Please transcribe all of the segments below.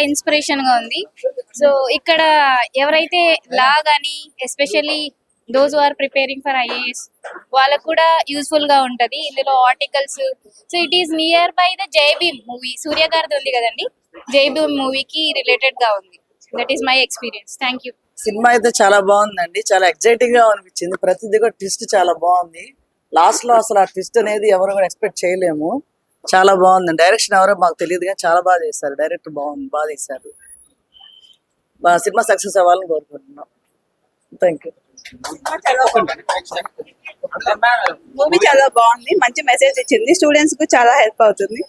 Inspiration గా ఉంది. So ఇక్కడ ఎవరైతే లా గానీ especially those are preparing for IAS వాళ్ళకు కూడా యూస్ఫుల్ గా ఉంటది ఇందులో articles. So it is near by the Jai Bhim movie, సూర్య గారిది ఉంది కదండి, జై భీమ్ మూవీకి రిలేటెడ్ గా ఉంది. That is my experience. Thank you. Cinema అయితే చాలా బాగుందండి, చాలా ఎక్సైటింగ్ గా అనిపించింది. ప్రతిదీ కూడా ట్విస్ట్ చాలా బాగుంది. లాస్ట్ లో అసలు ఆ ట్విస్ట్ అనేది ఎవరు కూడా ఎక్స్పెక్ట్ చేయలేము. చాలా బాగుంది. డైరెక్షన్ ఎవరో మాకు తెలియదు కానీ చాలా బాగా చేశారు. డైరెక్టర్ బాగుంది, బాగా చేశారు. సినిమా సక్సెస్ అవ్వాలని కోరుకుంటున్నాం. Thank you. మూవీ చాలా బాగుంది, మంచి మెసేజ్ ఇచ్చింది, స్టూడెంట్స్ కు చాలా హెల్ప్ అవుతుంది.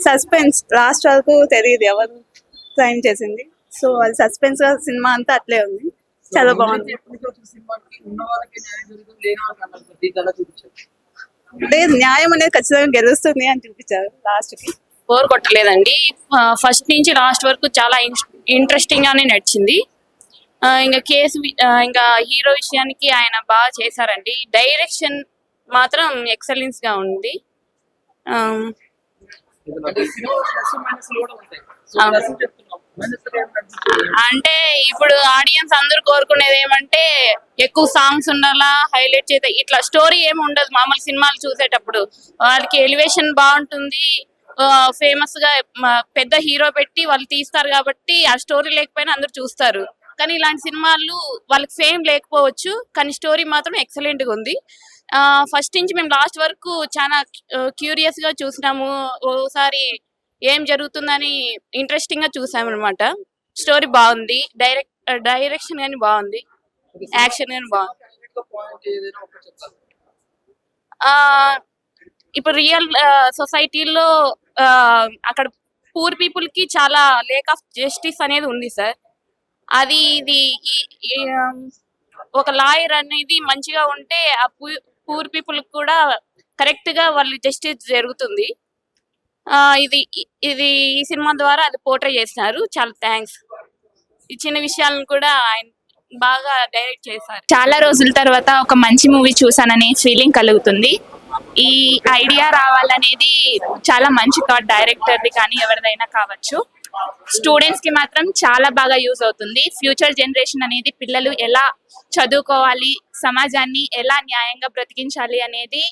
సస్పెన్స్ లాస్ట్ వరకు తెలియదు ఎవరు క్రైమ్ చేసింది. సో అది సస్పెన్స్ గా సినిమా అంతా అట్లే ఉంది, చాలా బాగుంది. లేదు, న్యాయం అనేది ఖచ్చితంగా గెలుస్తుంది అని చూపించారు లాస్ట్ కి. బోర్ కొట్టలేదండి. ఫస్ట్ నుంచి లాస్ట్ వరకు చాలా ఇంట్రెస్టింగ్ గానే నడిచింది. ఇంకా కేసు ఇంకా హీరో విషయానికి ఆయన బాగా చేశారండి. డైరెక్షన్ మాత్రం ఎక్సలెన్స్ గా ఉంది. అంటే ఇప్పుడు ఆడియన్స్ అందరూ కోరుకునేది ఏమంటే ఎక్కువ సాంగ్స్ ఉండాలా, హైలైట్ చేస్తే ఇట్లా స్టోరీ ఏమి ఉండదు. మామూలు సినిమాలు చూసేటప్పుడు వాళ్ళకి ఎలివేషన్ బాగుంటుంది, ఫేమస్ గా పెద్ద హీరో పెట్టి వాళ్ళు తీస్తారు కాబట్టి ఆ స్టోరీ లేకపోయినా అందరు చూస్తారు. కానీ ఇలాంటి సినిమాలు వాళ్ళకి ఫేమ్ లేకపోవచ్చు కానీ స్టోరీ మాత్రం ఎక్సలెంట్ గా ఉంది. ఫస్ట్ నుంచి మేము లాస్ట్ వరకు చాలా క్యూరియస్ గా చూసినాము. ఓసారి ఏం జరుగుతుందని ఇంట్రెస్టింగ్ గా చూసాము అనమాట. స్టోరీ బాగుంది, డైరెక్షన్ గానీ బాగుంది, యాక్షన్ గానీ బాగుంది. ఇప్పుడు రియల్ సొసైటీలో అక్కడ పూర్ పీపుల్ కి చాలా లేక్ ఆఫ్ జస్టిస్ అనేది ఉంది సార్. అది ఇది ఒక లాయర్ అనేది మంచిగా ఉంటే ఆ పూర్ పీపుల్ కూడా కరెక్ట్ గా వాళ్ళు జస్టిస్ జరుగుతుంది. ఇది ఇది ఈ సినిమా ద్వారా అది పోర్ట్రే చేస్తున్నారు. చాలా థ్యాంక్స్. ఈ చిన్న విషయాలను కూడా ఆయన బాగా డైరెక్ట్ చేశారు. చాలా రోజుల తర్వాత ఒక మంచి మూవీ చూసాననే ఫీలింగ్ కలుగుతుంది. ఈ ఐడియా రావాలనేది చాలా మంచి థాట్, డైరెక్టర్ది కానీ ఎవరిదైనా కావచ్చు. స్టూడెంట్స్ కి మాత్రం చాలా బాగా యూజ్ అవుతుంది. ఫ్యూచర్ జనరేషన్ అనేది పిల్లలు ఎలా చదువుకోవాలి, సమాజాన్ని ఎలా న్యాయంగా బ్రతికించాలి అనేది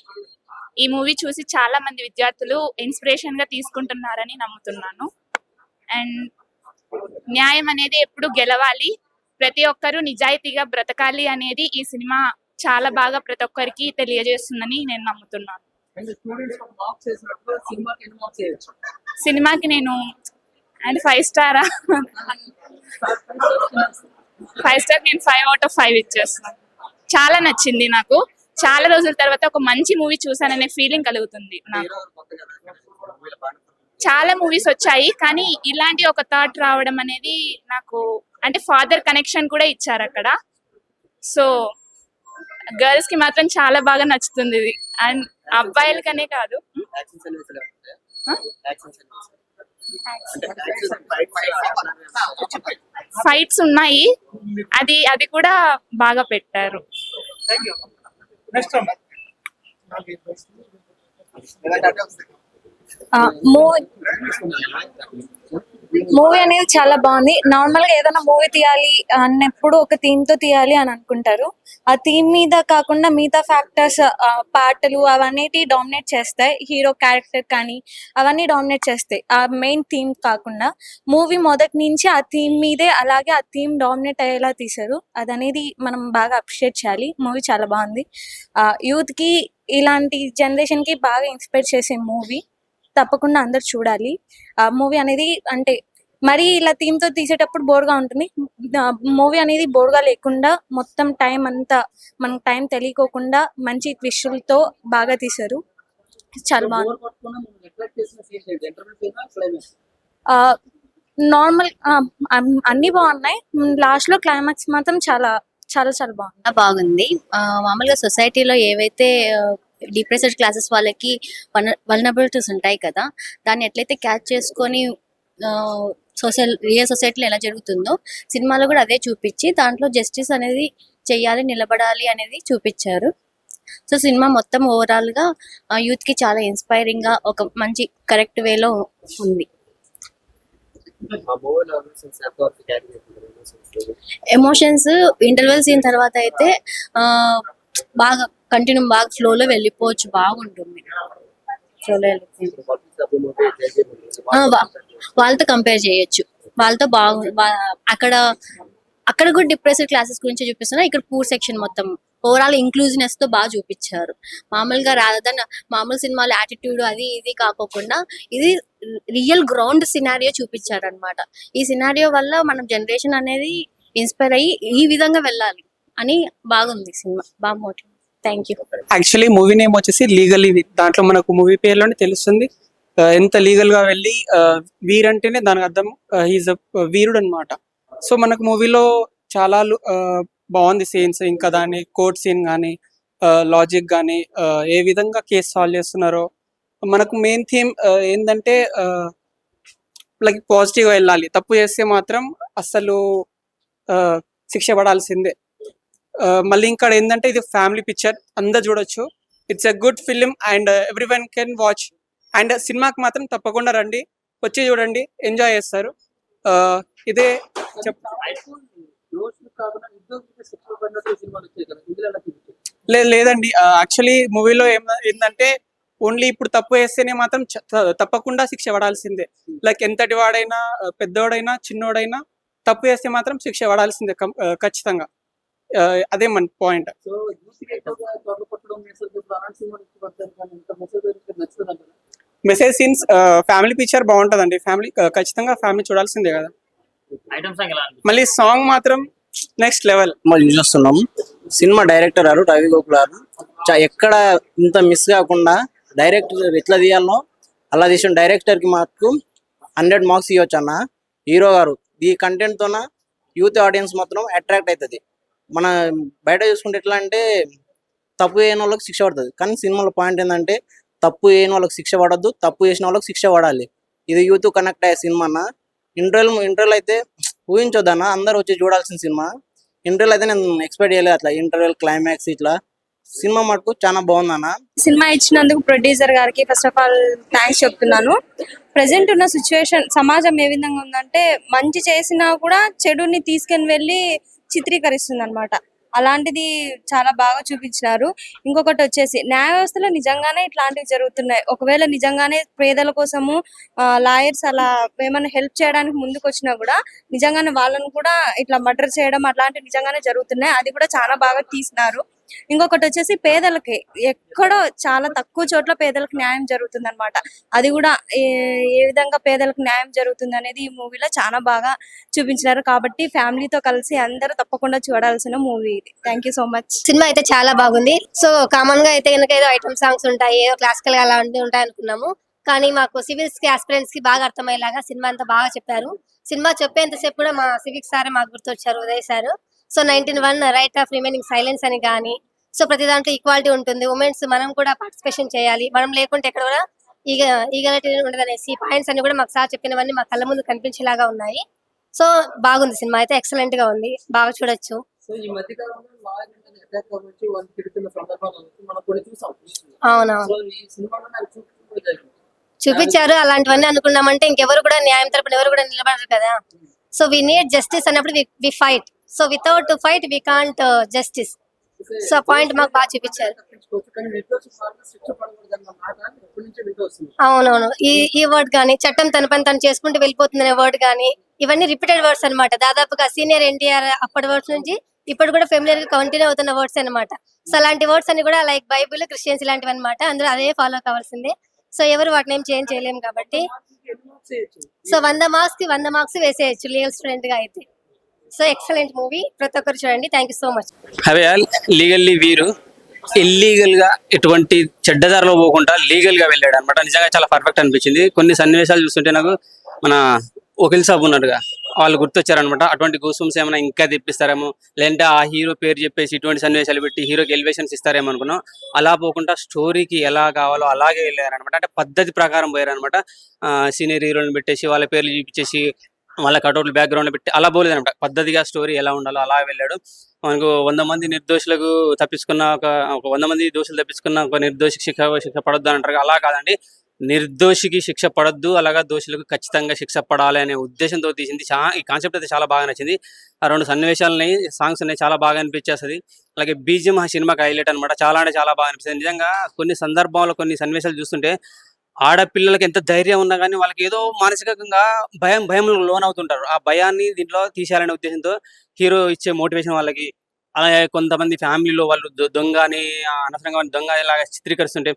ఈ మూవీ చూసి చాలా మంది విద్యార్థులు ఇన్స్పిరేషన్ గా తీసుకుంటున్నారని నమ్ముతున్నాను. అండ్ న్యాయం అనేది ఎప్పుడు గెలవాలి, ప్రతి ఒక్కరూ నిజాయితీగా బ్రతకాలి అనేది ఈ సినిమా చాలా బాగా ప్రతి ఒక్కరికి తెలియజేస్తుందని నేను నమ్ముతున్నాను. సినిమాకి నేను అండ్ 5 స్టారా 5 స్టార్ నేను 5/5 ఇచ్చేస్తాను. చాలా నచ్చింది నాకు. చాలా రోజుల తర్వాత ఒక మంచి మూవీ చూసాననే ఫీలింగ్ కలుగుతుంది నాకు. చాలా మూవీస్ వచ్చాయి కానీ ఇలాంటి ఒక థాట్ రావడం అనేది నాకు అంటే ఫాదర్ కనెక్షన్ కూడా ఇచ్చారు అక్కడ. సో గర్ల్స్ కి మాత్రం చాలా బాగా నచ్చుతుంది ఇది, అండ్ అబ్బాయిలకనే కాదు. ఫైట్స్ ఉన్నాయి, అది కూడా బాగా పెట్టారు. మూవీ అనేది చాలా బాగుంది. నార్మల్ గా ఏదైనా మూవీ తీయాలి అన్నప్పుడు ఒక థీమ్ తో తీయాలి అని అనుకుంటారు. ఆ థీమ్ మీద కాకుండా మిగతా ఫ్యాక్టర్స్, పాటలు అవన్నీ డామినేట్ చేస్తాయి. హీరో క్యారెక్టర్ కానీ అవన్నీ డామినేట్ చేస్తాయి. ఆ మెయిన్ థీమ్ కాకుండా మూవీ మొదటి నుంచి ఆ థీమ్ మీదే, అలాగే ఆ థీమ్ డామినేట్ అయ్యేలా తీశారు. అదనేది మనం బాగా అప్రిషియేట్ చేయాలి. మూవీ చాలా బాగుంది. యూత్ కి, ఇలాంటి జనరేషన్ కి బాగా ఇన్స్పైర్ చేసే మూవీ. తప్పకుండా అందరు చూడాలి. ఆ మూవీ అనేది అంటే మరి ఇలా థీమ్ తో తీసేటప్పుడు బోర్గా ఉంటుంది. మూవీ అనేది బోర్గా లేకుండా మొత్తం టైం అంతా మనకు టైం తెలియకోకుండా మంచి ట్విస్టులతో బాగా తీశారు. చాలా బాగుంది. నార్మల్ అన్ని బాగున్నాయి. లాస్ట్ లో క్లైమాక్స్ మాత్రం చాలా చాలా చాలా బాగుంది. మామూలుగా సొసైటీలో ఏవైతే డిప్రెస్డ్ క్లాసెస్ వాళ్ళకి వల్నరబిలిటీస్ ఉంటాయి కదా, దాన్ని ఎట్లయితే క్యాచ్ చేసుకొని రియల్ సొసైటీలో ఎలా జరుగుతుందో సినిమాలో కూడా అదే చూపించి దాంట్లో జస్టిస్ అనేది చెయ్యాలి, నిలబడాలి అనేది చూపించారు. సో సినిమా మొత్తం ఓవరాల్ గా యూత్ కి చాలా ఇన్స్పైరింగ్ గా ఒక మంచి కరెక్ట్ వేలో ఉంది. ఎమోషన్స్ ఇంటర్వెల్ సీన్ తర్వాత అయితే ఆ, బాగా కంటిన్యూ బాగా ఫ్లోలో వెళ్ళిపోవచ్చు, బాగుంటుంది ఫ్లోలో వాళ్ళతో కంపేర్ చేయొచ్చు. వాళ్ళతో అక్కడ అక్కడ కూడా డిప్రెసివ్ క్లాసెస్ గురించి చూపిస్తున్నారు, ఇక్కడ పూర్ సెక్షన్ మొత్తం ఓవరాల్ ఇంక్లూజివ్నెస్ తో బాగా చూపించారు. మామూలుగా రాదన్న మామూలు సినిమాలు యాటిట్యూడ్ అది ఇది కాకోకుండా ఇది రియల్ గ్రౌండ్ సినారియో చూపించారు అనమాట. ఈ సినారియో వల్ల మనం జనరేషన్ అనేది ఇన్స్పైర్ అయ్యి ఈ విధంగా వెళ్ళాలి అని బాగుంది సినిమా, బాగా motive. Thank you. Actually movie name వచ్చేసి లీగల్ ఇది. దాంట్లో మనకు మూవీ పేరులోనే తెలుస్తుంది ఎంత లీగల్ గా వెళ్ళి వీర్ అంటేనే దానికి అర్థం హీజ్ వీరుడు అనమాట. సో మనకు మూవీలో చాలా బాగుంది సీన్స్, ఇంకా దాని కోర్ట్ సీన్ కానీ లాజిక్ కానీ ఏ విధంగా కేసు సాల్వ్ చేస్తున్నారో. మనకు మెయిన్ థీమ్ ఏంటంటే లైక్ పాజిటివ్గా వెళ్ళాలి, తప్పు చేస్తే మాత్రం అస్సలు శిక్ష పడాల్సిందే. మళ్ళీ ఇంకా ఏంటంటే ఇది ఫ్యామిలీ పిక్చర్, అందరు చూడొచ్చు. It's a good film and every one can watch. And సినిమాకి మాత్రం తప్పకుండా రండి, వచ్చి చూడండి, ఎంజాయ్ చేస్తారు. ఇదే లేదండి, యాక్చువల్లీ మూవీలో ఏంటంటే ఓన్లీ ఇప్పుడు తప్పు వేస్తేనే మాత్రం తప్పకుండా శిక్ష పడాల్సిందే. లైక్ ఎంతటి వాడైనా పెద్దోడైనా చిన్నోడైనా తప్పు వేస్తే మాత్రం శిక్ష పడాల్సిందే ఖచ్చితంగా. అదే మన point. Message scenes family picture బాగుంటదండి, ఫ్యామిలీ ఖచ్చితంగా ఫ్యామిలీ చూడాల్సిందే కదా. మళ్ళీ సాంగ్ మాత్రం నెక్స్ట్ లెవెల్. మనం చూస్తున్నాం సినిమా డైరెక్టర్ గారు రవి గోకుల్ గారు ఎక్కడ ఇంత మిస్ కాకుండా డైరెక్టర్ ఎట్లా తీయాలో అలా తీసిన డైరెక్టర్ కి మాకు 100 మార్క్స్ ఇవ్వచ్చు అన్న. హీరో గారు ఈ కంటెంట్ తోన యూత్ ఆడియన్స్ మాత్రం అట్రాక్ట్ అవుతుంది. మన బయట చూసుకుంటే ఎట్లా అంటే తప్పు చేయని వాళ్ళకి శిక్ష పడుతుంది, కానీ సినిమాలో పాయింట్ ఏంటంటే తప్పు చేయని వాళ్ళకి శిక్ష పడద్దు, తప్పు చేసిన వాళ్ళకి శిక్ష పడాలి. ఇది యూత్ కనెక్ట్ అయ్యే సినిమా అన్న. ఇంటర్వెల్ అయితే ఊహించొద్దన్న, అందరు వచ్చి చూడాల్సిన సినిమా. ఇంటర్వెల్ అయితే నేను ఎక్స్పెక్ట్ చేయలేదు అట్లా, ఇంటర్వెల్ క్లైమాక్స్ ఇట్లా సినిమా మటుకు చాలా బాగుందన్న. సినిమా ఇచ్చినందుకు ప్రొడ్యూసర్ గారికి ఫస్ట్ ఆఫ్ ఆల్ థ్యాంక్స్ చెప్తున్నాను. ప్రజెంట్ ఉన్న సిచ్యువేషన్ సమాజం ఏ విధంగా ఉందంటే మంచి చేసినా కూడా చెడుని తీసుకుని వెళ్ళి చిత్రీకరిస్తుంది అనమాట. అలాంటిది చాలా బాగా చూపించినారు. ఇంకొకటి వచ్చేసి న్యాయ వ్యవస్థలో నిజంగానే ఇట్లాంటివి జరుగుతున్నాయి. ఒకవేళ నిజంగానే పేదల కోసము లాయర్స్ అలా ఏమైనా హెల్ప్ చేయడానికి ముందుకు వచ్చినా కూడా నిజంగానే వాళ్ళని కూడా ఇట్లా మర్డర్ చేయడం అట్లాంటివి నిజంగానే జరుగుతున్నాయి. అది కూడా చాలా బాగా తీసినారు. ఇంకొకటి వచ్చేసి పేదలకి ఎక్కడో చాలా తక్కువ చోట్ల పేదలకు న్యాయం జరుగుతుంది అనమాట. అది కూడా ఏ విధంగా పేదలకు న్యాయం జరుగుతుంది అనేది ఈ మూవీలో చాలా బాగా చూపించినారు. కాబట్టి ఫ్యామిలీతో కలిసి అందరూ తప్పకుండా చూడాల్సిన మూవీ ఇది. Thank you so much. Cinema అయితే చాలా బాగుంది. సో కామన్ గా అయితే కనుక ఏదో ఐటమ్ సాంగ్స్ ఉంటాయి, ఏదో క్లాసికల్ గా అలాంటివి ఉంటాయి అనుకున్నాము. కానీ మాకు సివిల్స్ కి ఆస్పిరెంట్స్ కి బాగా అర్థమయ్యేలాగా సినిమా అంతా బాగా చెప్పారు. సినిమా చెప్పేంతసేపు కూడా మా సివిక్స్ సారే మాకు గుర్తొచ్చారు, Uday sir. So 19(1) right of remaining silence అని కానీ, సో ప్రతి దాంట్లో ఈక్వాలిటీ ఉంటుంది, ఉమెన్స్ మనం కూడా పార్టిసిపేషన్ చేయాలి, మనం లేకుంటే ఎక్కడ కూడా ఈగలిటీ ఉండదు అనేసి పాయింట్స్ అన్ని కూడా మాకు సార్ చెప్పినవన్నీ మా కళ్ళ ముందు కనిపించేలాగా ఉన్నాయి. సో బాగుంది సినిమా అయితే, ఎక్సలెంట్ గా ఉంది, బాగా చూడొచ్చు. అవునవును చూపించారు. అలాంటివన్నీ అనుకున్నామంటే ఇంకెవరు కూడా న్యాయం తరపున ఎవరు కూడా నిలబడరు కదా. సో వి నీడ్ జస్టిస్ అన్నప్పుడు we fight. So without fight we can't justice. So point మాకు బాగా చూపించారు. అవునవును, ఈ వర్డ్ కానీ చట్టం తన పని తను చేసుకుంటూ వెళ్ళిపోతుందనే వర్డ్ కానీ ఇవన్నీ రిపీటెడ్ వర్డ్స్ అనమాట. దాదాపుగా సీనియర్ ఎన్టీఆర్ అప్పటి వర్డ్స్ నుంచి ఇప్పుడు కూడా ఫెమిలియర్ గా కంటిన్యూ అవుతున్న వర్డ్స్ అనమాట. సో అలాంటి వర్డ్స్ అన్ని కూడా లైక్ బైబుల్, క్రిస్టియన్స్ ఇలాంటివి అనమాట. అందరూ అదే ఫాలో కావాల్సిందే. సో ఎవరు వాటిని ఏం చేంజ్ చేయలేము కాబట్టి సో 100 మార్క్స్ కి 100 మార్క్స్ వేసేయచ్చు లీగల్ స్టూడెంట్ గా అయితే. సో ఎక్సలెంట్ మూవీ, ప్రతి ఒక్కరు చూడండి. Thank you so much. Away legally వీరు ఇల్లీగల్ గా ఎటువంటి చెడ్డదారిలో పోకుండా లీగల్ గా వెళ్ళాడు అనమాట. నిజంగా చాలా పర్ఫెక్ట్ అనిపించింది. కొన్ని సన్నివేశాలు చూస్తుంటే నాకు మన వకీల్ సాబ్ ఉన్నట్టుగా వాళ్ళు గుర్తొచ్చారనమాట. అటువంటి గూసూమ్స్ ఏమైనా ఇంకా తెప్పిస్తారేమో, లేదంటే ఆ హీరో పేరు చెప్పేసి ఇటువంటి సన్నివేశాలు పెట్టి హీరోకి ఎలివేషన్స్ ఇస్తారేమో అనుకున్నాం. అలా పోకుండా స్టోరీకి ఎలా కావాలో అలాగే వెళ్ళారనమాట. అంటే పద్ధతి ప్రకారం పోయారనమాట. సీనియర్ హీరోని పెట్టేసి వాళ్ళ పేర్లు చూపించేసి వాళ్ళ కటౌట్లు బ్యాక్గ్రౌండ్ పెట్టి అలా పోలేదు అనమాట. పద్ధతిగా స్టోరీ ఎలా ఉండాలో అలా వెళ్ళాడు. మనకు 100 మంది నిర్దోషులకు తప్పించుకున్న ఒక 100 మంది దోషులు తప్పించుకున్న ఒక నిర్దోషి శిక్ష పడొద్దు అంటారు, అలా కాదండి. నిర్దోషికి శిక్ష పడద్దు, అలాగా దోషులకు ఖచ్చితంగా శిక్ష పడాలి అనే ఉద్దేశంతో తీసింది. ఈ కాన్సెప్ట్ అయితే చాలా బాగా నచ్చింది. ఆ 2 సన్నివేశాలని, సాంగ్స్ ఉన్నాయి, చాలా బాగా అనిపించేస్తుంది. అలాగే బీజిఎం ఆ సినిమాకి హైలైట్ అనమాట. చాలా అంటే చాలా బాగా అనిపిస్తుంది. నిజంగా కొన్ని సందర్భాల్లో కొన్ని సన్నివేశాలు చూస్తుంటే ఆడపిల్లలకి ఎంత ధైర్యం ఉన్నా కానీ వాళ్ళకి ఏదో మానసికంగా భయంలో లోన్ అవుతుంటారు. ఆ భయాన్ని దీంట్లో తీసేయాలనే ఉద్దేశంతో హీరో ఇచ్చే మోటివేషన్ వాళ్ళకి, అలాగే కొంతమంది ఫ్యామిలీలో వాళ్ళు దొంగ అని అనవసరంగా దొంగ ఇలాగా చిత్రీకరిస్తుంటే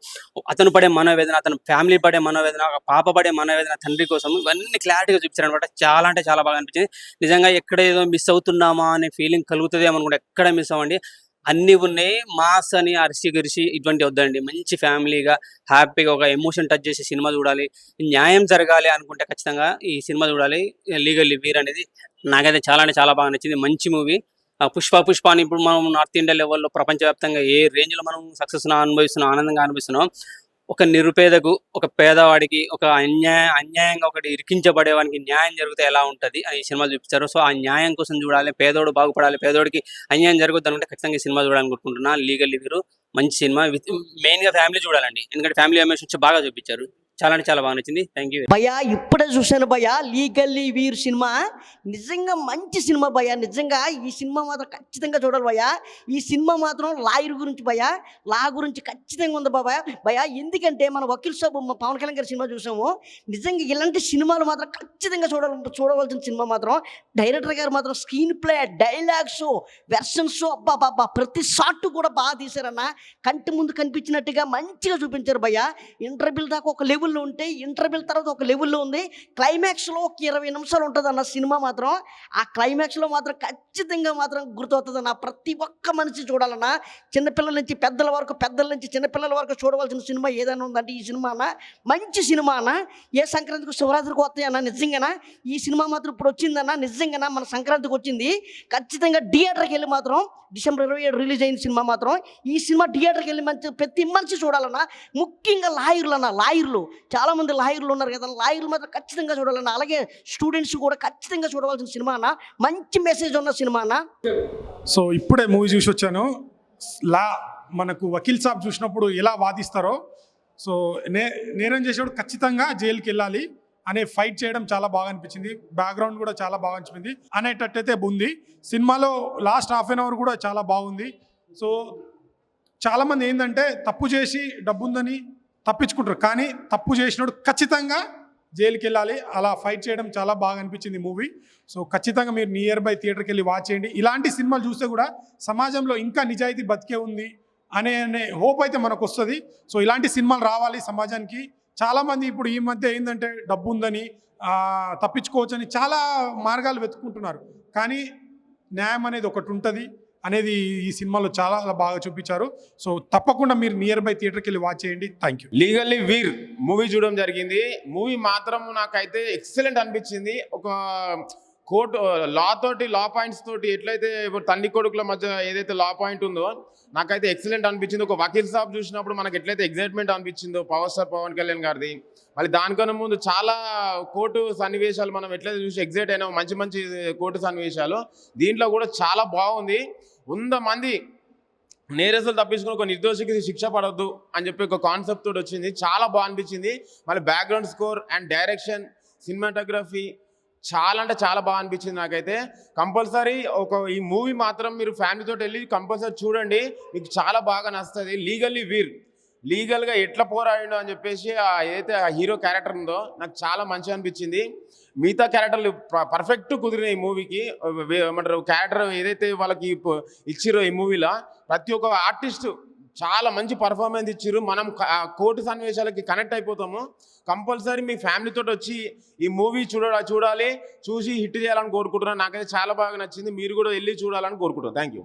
అతను పడే మనోవేదన, అతను ఫ్యామిలీ పడే మనోవేదన, ఒక పాప పడే మనోవేదన తండ్రి కోసం ఇవన్నీ క్లారిటీగా చూపించారనమాట. చాలా అంటే చాలా బాగా అనిపించింది. నిజంగా ఎక్కడ ఏదో మిస్ అవుతున్నామా అనే ఫీలింగ్ కలుగుతుంది అనుకుంటే ఎక్కడ మిస్ అవ్వండి. అన్నీ ఉన్నాయి. మాస్ అని అరిసి గరిసి ఇటువంటి వద్దండి. మంచి ఫ్యామిలీగా హ్యాపీగా ఒక ఎమోషన్ టచ్ చేసే సినిమా చూడాలి. న్యాయం జరగాలి అనుకుంటే ఖచ్చితంగా ఈ సినిమా చూడాలి. లీగల్లీ వీర్ అనేది నాకైతే చాలా అంటే చాలా బాగా నచ్చింది. మంచి మూవీ. పుష్ప అని ఇప్పుడు మనం నార్త్ ఇండియా లెవెల్లో ప్రపంచవ్యాప్తంగా ఏ రేంజ్లో మనం సక్సెస్ అనుభవిస్తున్నాం, ఆనందంగా అనుభవిస్తున్నాం, ఒక నిరుపేదకు, ఒక పేదవాడికి, ఒక అన్యాయంగా ఒకటి ఇరికించబడేవానికి న్యాయం జరిగితే ఎలా ఉంటుంది అని ఈ సినిమా చూపించారు. సో ఆ న్యాయం కోసం చూడాలి, పేదోడు బాగుపడాలి, పేదోడికి అన్యాయం జరుగుద్ది అనుకుంటే ఖచ్చితంగా ఈ సినిమా చూడాలని కోరుకుంటున్నా. లీగల్లీ వీరు మంచి సినిమా. మెయిన్గా ఫ్యామిలీ చూడాలండి, ఎందుకంటే ఫ్యామిలీ ఎమోషన్స్ బాగా చూపించారు. చాలా అంటే చాలా బాగా నచ్చింది. థ్యాంక్ యూ భయ్యా. ఇప్పుడే చూశాను భయ్యా లీగల్లీ వీర్ సినిమా. నిజంగా మంచి సినిమా భయ్యా. నిజంగా ఈ సినిమా మాత్రం ఖచ్చితంగా చూడాలి భయ్యా. ఈ సినిమా మాత్రం లాయర్ గురించి భయ్యా, లా గురించి ఖచ్చితంగా ఉంది భయ్యా. ఎందుకంటే మన వకీల్ సాబ్ పవన్ కళ్యాణ్ గారి సినిమా చూసాము. నిజంగా ఇలాంటి సినిమాలు మాత్రం ఖచ్చితంగా చూడవలసిన సినిమా మాత్రం. డైరెక్టర్ గారు మాత్రం స్క్రీన్ ప్లే, డైలాగ్స్, వెర్షన్స్, అబ్బా ప్రతి షాట్ కూడా బాగా తీశారన్న. కంటి ముందు కనిపించినట్టుగా మంచిగా చూపించారు భయ్యా. ఇంటర్వ్యూల దాకా ఒక లెవెల్లో ఉంటే ఇంటర్వ్యూల తర్వాత ఒక లెవెల్లో ఉంది. క్లైమాక్స్లో ఒక 20 నిమిషాలు ఉంటుంది అన్న సినిమా మాత్రం. ఆ క్లైమాక్స్లో మాత్రం ఖచ్చితంగా మాత్రం గుర్తవుతుందన్న. ప్రతి ఒక్క మనిషి చూడాలన్నా. చిన్నపిల్లల నుంచి పెద్దల వరకు, పెద్దల నుంచి చిన్నపిల్లల వరకు చూడవలసిన సినిమా ఏదైనా ఉందంటే ఈ సినిమా అన్న. మంచి సినిమా అన్న. ఏ సంక్రాంతికి శివరాత్రికి వస్తాయన్న నిజంగానా. ఈ సినిమా మాత్రం ఇప్పుడు వచ్చిందన్న. నిజంగానా మన సంక్రాంతికి వచ్చింది. ఖచ్చితంగా థియేటర్కి వెళ్ళి మాత్రం డిసెంబర్ 27 రిలీజ్ అయిన సినిమా మాత్రం. ఈ సినిమా థియేటర్కి వెళ్ళి ప్రతి మనిషి చూడాలన్నా. ముఖ్యంగా లాయర్లు అన్న. లాయర్లు చాలామంది లాయర్లు ఉన్నారు కదా, లాయర్లు మాత్రం ఖచ్చితంగా చూడాలన్న. అలాగే స్టూడెంట్స్ కూడా ఖచ్చితంగా చూడవలసిన సినిమా అన్న. మంచి మెసేజ్ ఉన్న సినిమా అన్న. సో ఇప్పుడే మూవీ చూసి వచ్చాను. మనకు వకీల్ సాబ్ చూసినప్పుడు ఎలా వాదిస్తారో, సో నేరం చేసేవాడు ఖచ్చితంగా జైలుకి వెళ్ళాలి అనే ఫైట్ చేయడం చాలా బాగా అనిపించింది. బ్యాక్గ్రౌండ్ కూడా చాలా బాగా అనిపించింది అనేటట్టయితే ఉంది. సినిమాలో లాస్ట్ హాఫ్ అన్ అవర్ కూడా చాలా బాగుంది. సో చాలామంది ఏంటంటే తప్పు చేసి డబ్బు ఉందని తప్పించుకుంటారు, కానీ తప్పు చేసినప్పుడు ఖచ్చితంగా జైలుకి వెళ్ళాలి. అలా ఫైట్ చేయడం చాలా బాగా అనిపించింది మూవీ. సో ఖచ్చితంగా మీరు నియర్ బై థియేటర్కి వెళ్ళి వాచ్ చేయండి. ఇలాంటి సినిమాలు చూస్తే కూడా సమాజంలో ఇంకా నిజాయితీ బతికే ఉంది అనే హోప్ అయితే మనకు వస్తుంది. సో ఇలాంటి సినిమాలు రావాలి సమాజానికి. చాలామంది ఇప్పుడు ఈ మధ్య ఏంటంటే డబ్బు ఉందని తప్పించుకోవచ్చని చాలా మార్గాలు వెతుక్కుంటున్నారు, కానీ న్యాయం అనేది ఒకటి ఉంటుంది అనేది ఈ సినిమాలో చాలా బాగా చూపించారు. సో తప్పకుండా మీరు నియర్ బై థియేటర్కి వెళ్ళి వాచ్ చేయండి. Thank you. Legally Veer movie చూడడం జరిగింది. మూవీ మాత్రం నాకైతే ఎక్సలెంట్ అనిపించింది. ఒక కోర్టు లా పాయింట్స్ తోటి ఎట్లయితే ఇప్పుడు తల్లి కొడుకుల మధ్య ఏదైతే లా పాయింట్ ఉందో నాకైతే ఎక్సలెంట్ అనిపించింది. ఒక వకీల్ సాబ్ చూసినప్పుడు మనకి ఎట్లయితే ఎగ్జైట్మెంట్ అనిపించిందో పవర్ స్టార్ పవన్ కళ్యాణ్ గారిది, మళ్ళీ దానికన్నా ముందు చాలా కోర్టు సన్నివేశాలు మనం ఎట్లయితే చూసి ఎగ్జైట్ అయినామో మంచి మంచి కోర్టు సన్నివేశాలు దీంట్లో కూడా చాలా బాగుంది. 100 మంది నేరస్తులు తప్పించుకుని ఒక నిర్దోషికి శిక్ష పడవద్దు అని చెప్పి ఒక కాన్సెప్ట్ తోటి వచ్చింది. చాలా బాగా అనిపించింది. మళ్ళీ background score and direction, cinematography చాలా అంటే చాలా బాగా అనిపించింది నాకైతే. కంపల్సరీ ఈ మూవీ మాత్రం మీరు ఫ్యామిలీతో వెళ్ళి కంపల్సరీ చూడండి, మీకు చాలా బాగా నచ్చుతుంది. లీగల్లీ వీర్ లీగల్గా ఎట్లా పోరాడిండో అని చెప్పేసి ఏదైతే ఆ హీరో క్యారెక్టర్ ఉందో నాకు చాలా మంచిగా అనిపించింది. మిగతా క్యారెక్టర్లు పర్ఫెక్ట్ కుదిరినాయి ఈ మూవీకి. ఏమంటారు క్యారెక్టర్ ఏదైతే వాళ్ళకి ఇచ్చిరో ఈ మూవీలో ప్రతి ఒక్క ఆర్టిస్ట్ చాలా మంచి పర్ఫార్మెన్స్ ఇచ్చారు. మనం కోర్టు సన్నివేశాలకి కనెక్ట్ అయిపోతాము. కంపల్సరీ మీ ఫ్యామిలీతో వచ్చి ఈ మూవీ చూడాలి, చూసి హిట్ చేయాలని కోరుకుంటున్నాను. నాకైతే చాలా బాగా నచ్చింది. మీరు కూడా వెళ్ళి చూడాలని కోరుకుంటున్నాను. Thank you.